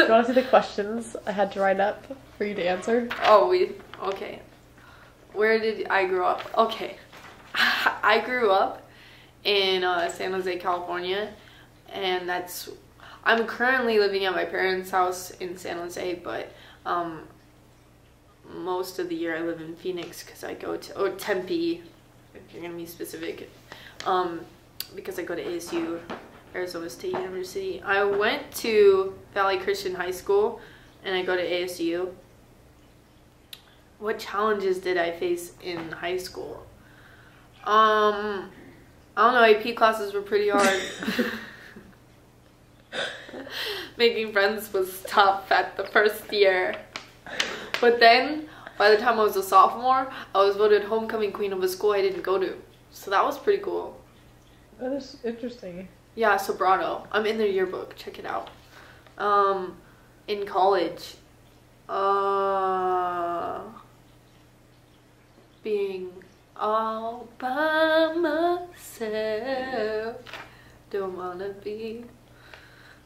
you want to see the questions I had to write up for you to answer? Oh, okay. Where did I grow up? Okay. I grew up in San Jose, California, and I'm currently living at my parents' house in San Jose, but most of the year I live in Phoenix because I go to Tempe, if you're gonna be specific, because I go to ASU, Arizona State University. I went to Valley Christian High School, and I go to ASU. What challenges did I face in high school? I don't know, AP classes were pretty hard. Making friends was tough at the first year. But then, by the time I was a sophomore, I was voted homecoming queen of a school I didn't go to. So that was pretty cool. That is interesting. Yeah, Sobrato. I'm in their yearbook. Check it out. In college, being all by myself. Don't wanna be.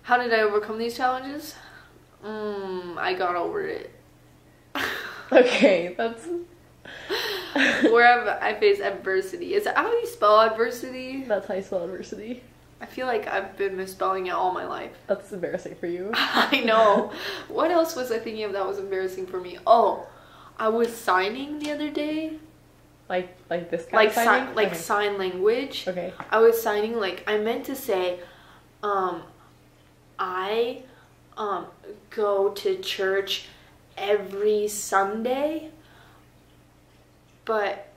How did I overcome these challenges? I got over it. Okay, that's... Wherever I face adversity. Is that how you spell adversity? That's how you spell adversity. I feel like I've been misspelling it all my life. That's embarrassing for you. I know. What else was I thinking of that was embarrassing for me? Oh, I was signing the other day. Like this kind of signing? Like sign language. Okay. I was signing, like, I meant to say, I go to church every Sunday, but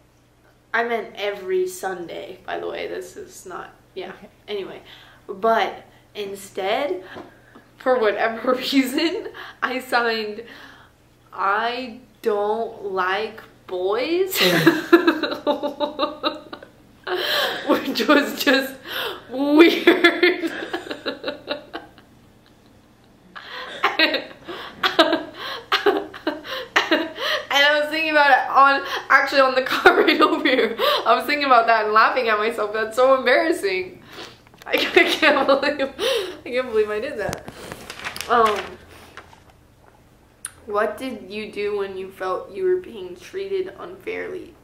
I meant every Sunday, by the way. This is not, yeah. Okay. Anyway, but instead, for whatever reason, I signed, I don't like boys. Which was just weird. About it on the car right over here. I was thinking about that and laughing at myself. That's so embarrassing. I can't believe I did that. What did you do when you felt you were being treated unfairly?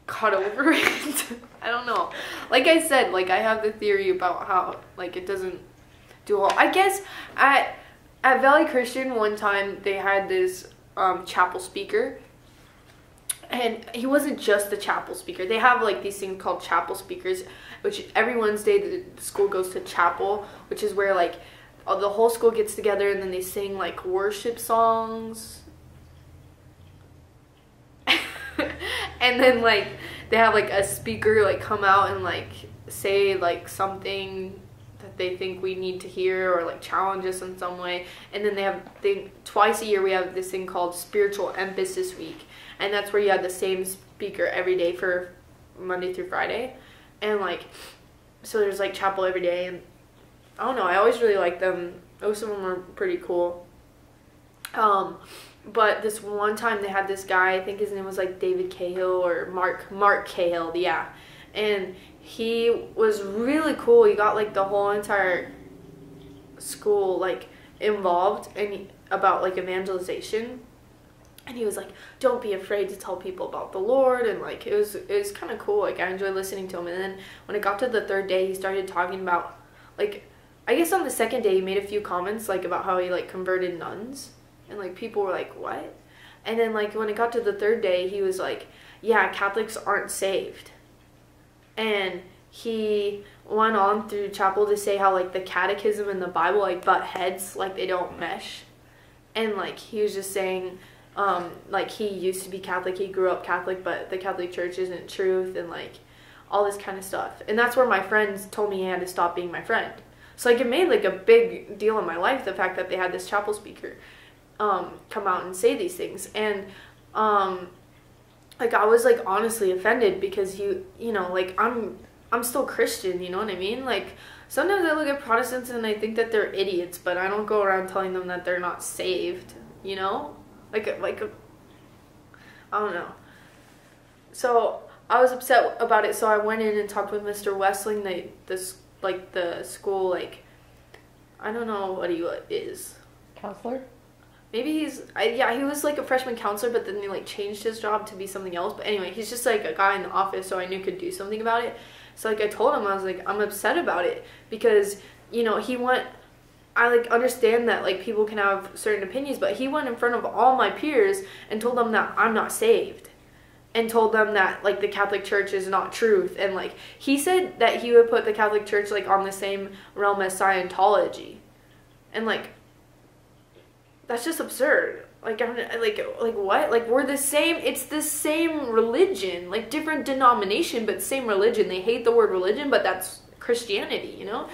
Got over it. I don't know. Like I said, like I have the theory about how like it doesn't do all. I guess at Valley Christian one time they had this chapel speaker, and he wasn't just the chapel speaker. They have like these things called chapel speakers, which every Wednesday the school goes to chapel, which is where like the whole school gets together and then they sing like worship songs. And then like they have like a speaker like come out and like say like something that they think we need to hear or like challenge us in some way. And then twice a year we have this thing called Spiritual Emphasis Week, and that's where you have the same speaker every day for Monday through Friday. And like so there's like chapel every day, and I don't know, I always really liked them. Most of them were pretty cool. But this one time they had this guy, I think his name was like David Cahill or Mark Cahill, yeah. And he was really cool. He got like the whole entire school like involved and about like evangelization. And he was like, don't be afraid to tell people about the Lord. And like it was kind of cool. Like I enjoyed listening to him. And then when it got to the third day, he started talking about like, I guess on the second day he made a few comments like about how he like converted nuns. And like people were like, what? And then like when it got to the third day, he was like, yeah, Catholics aren't saved. And he went on through chapel to say how like the catechism and the Bible like butt heads, like they don't mesh. And like he was just saying like he used to be Catholic, he grew up Catholic, but the Catholic Church isn't truth, and like all this kind of stuff. And that's where my friends told me he had to stop being my friend. So like it made like a big deal in my life, the fact that they had this chapel speaker come out and say these things. And like I was like honestly offended because you know, like I'm still Christian, you know what I mean? Like sometimes I look at Protestants and I think that they're idiots, but I don't go around telling them that they're not saved, you know? Like I don't know. So I was upset about it, so I went in and talked with Mr. Westling, the school like I don't know what he is. Counselor? Maybe he was like a freshman counselor, but then they like changed his job to be something else. But anyway, he's just like a guy in the office, so I knew could do something about it. So like I told him, I was like, I'm upset about it because, you know, I like understand that like people can have certain opinions, but he went in front of all my peers and told them that I'm not saved. And told them that like the Catholic Church is not truth. And like he said that he would put the Catholic Church like on the same realm as Scientology. And like that's just absurd. Like I'm like what? Like we're the same. It's the same religion, like different denomination, but same religion. They hate the word religion, but that's Christianity, you know.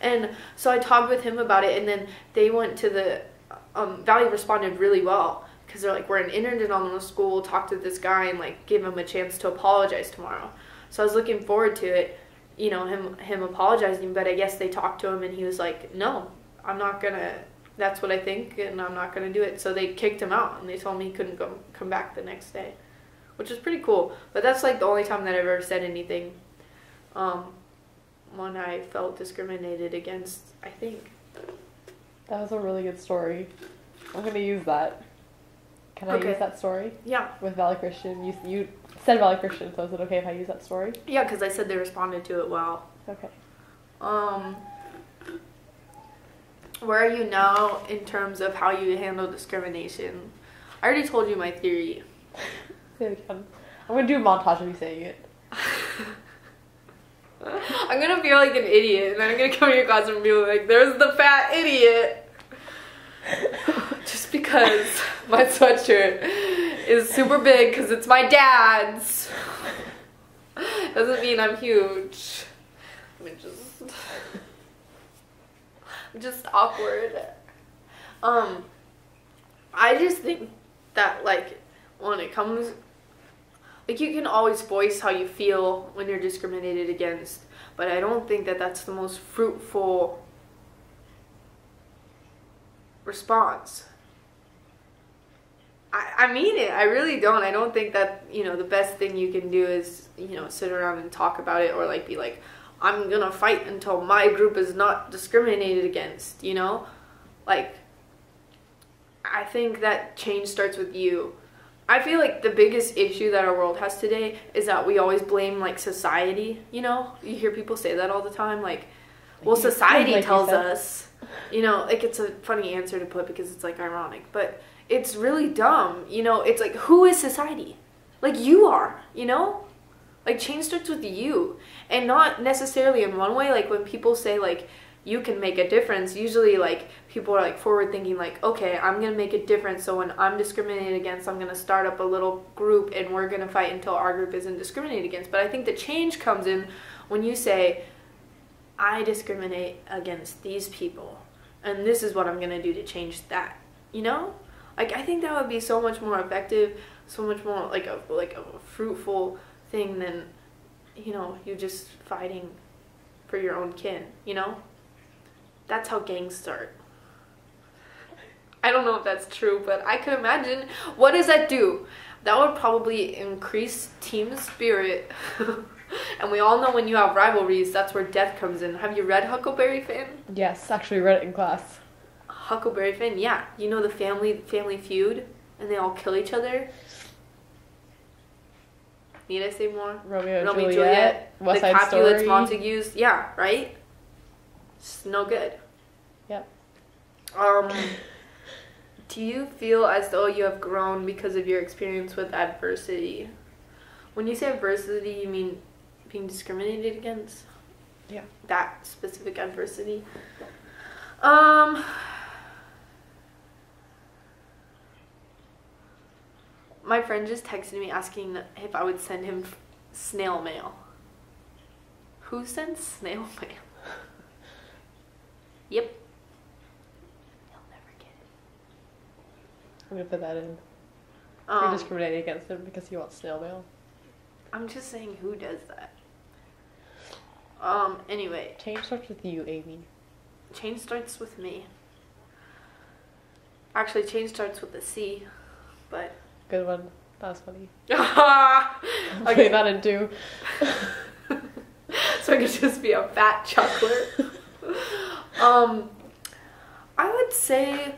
And so I talked with him about it, and then they went to the Valley responded really well because they're like, we're an interdenominational school. We'll talk to this guy and like give him a chance to apologize tomorrow. So I was looking forward to it, you know, him apologizing. But I guess they talked to him, and he was like, no, I'm not gonna. That's what I think, and I'm not going to do it. So they kicked him out, and they told me he couldn't come back the next day, which is pretty cool. But that's, like, the only time that I've ever said anything when I felt discriminated against, I think. That was a really good story. I'm going to use that. Can I use that story? Yeah. With Valley Christian? You said Valley Christian, so is it okay if I use that story? Yeah, because I said they responded to it well. Okay. Where are you now in terms of how you handle discrimination? I already told you my theory. Say it again. I'm going to do a montage of you saying it. I'm going to feel like an idiot, and then I'm going to come to your classroom and be like, there's the fat idiot. Just because my sweatshirt is super big because it's my dad's. Doesn't mean I'm huge. Just awkward. I just think that like when it comes, like you can always voice how you feel when you're discriminated against, but I don't think that that's the most fruitful response. I mean it. I really don't. I don't think that, you know, the best thing you can do is, you know, sit around and talk about it or like be like, I'm gonna fight until my group is not discriminated against, you know? Like, I think that change starts with you. I feel like the biggest issue that our world has today is that we always blame, like, society, you know? You hear people say that all the time, like well, society tells us, you know, like, it's a funny answer to put because it's, like, ironic, but it's really dumb, you know? It's like, who is society? Like, you are, you know? Like, change starts with you, and not necessarily in one way. Like, when people say, like, you can make a difference, usually, like, people are, like, forward thinking, like, okay, I'm going to make a difference, so when I'm discriminated against, I'm going to start up a little group, and we're going to fight until our group isn't discriminated against. But I think the change comes in when you say, I discriminate against these people, and this is what I'm going to do to change that, you know? Like, I think that would be so much more effective, so much more, like a fruitful thing than, you know, you just fighting for your own kin, you know? That's how gangs start. I don't know if that's true, but I could imagine. What does that do? That would probably increase team spirit. And we all know when you have rivalries, that's where death comes in. Have you read Huckleberry Finn? Yes, actually read it in class. Huckleberry Finn, yeah. You know the family feud? And they all kill each other? Need I say more? Romeo and Juliet. West Side Story. The Capulets, Montagues. Yeah, right? It's no good. Yep. Do you feel as though you have grown because of your experience with adversity? When you say adversity, you mean being discriminated against? Yeah. That specific adversity? My friend just texted me asking if I would send him snail mail. Who sends snail mail? Yep. He'll never get it. I'm gonna put that in. You're discriminating against him because he wants snail mail. I'm just saying, who does that? Anyway. Change starts with you, Amy. Change starts with me. Actually, change starts with a C, but... Good one. That was funny. Okay. Putting that in too. So I could just be a fat chuckler. I would say,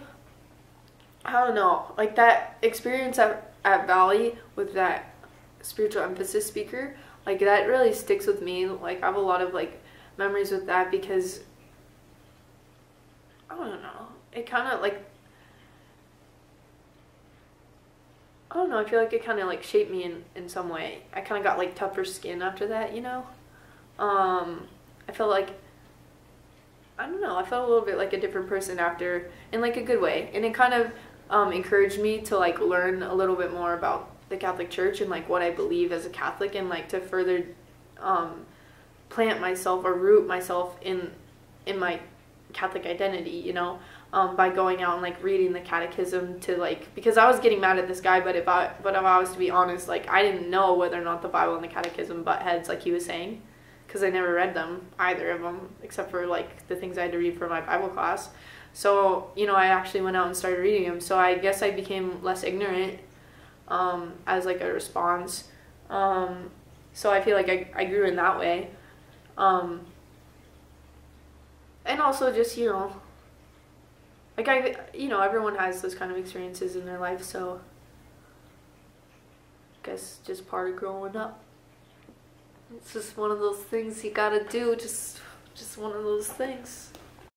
I don't know, like that experience at Valley with that spiritual emphasis speaker, like that really sticks with me. Like I have a lot of like memories with that because I don't know, it kind of like, I don't know, I feel like it kind of like shaped me in some way. I kind of got like tougher skin after that, you know? I felt like, I don't know, I felt a little bit like a different person after, in like a good way. And it kind of encouraged me to like learn a little bit more about the Catholic Church and like what I believe as a Catholic, and like to further plant myself or root myself in my Catholic identity, you know, by going out and like reading the catechism to like, because I was getting mad at this guy, but if I was to be honest, like I didn't know whether or not the Bible and the catechism butt heads like he was saying, because I never read them, either of them, except for like the things I had to read for my Bible class. So, you know, I actually went out and started reading them. So I guess I became less ignorant as like a response. So I feel like I grew in that way. And also just, you know, like everyone has those kind of experiences in their life. So I guess just part of growing up. It's just one of those things you gotta do, just one of those things.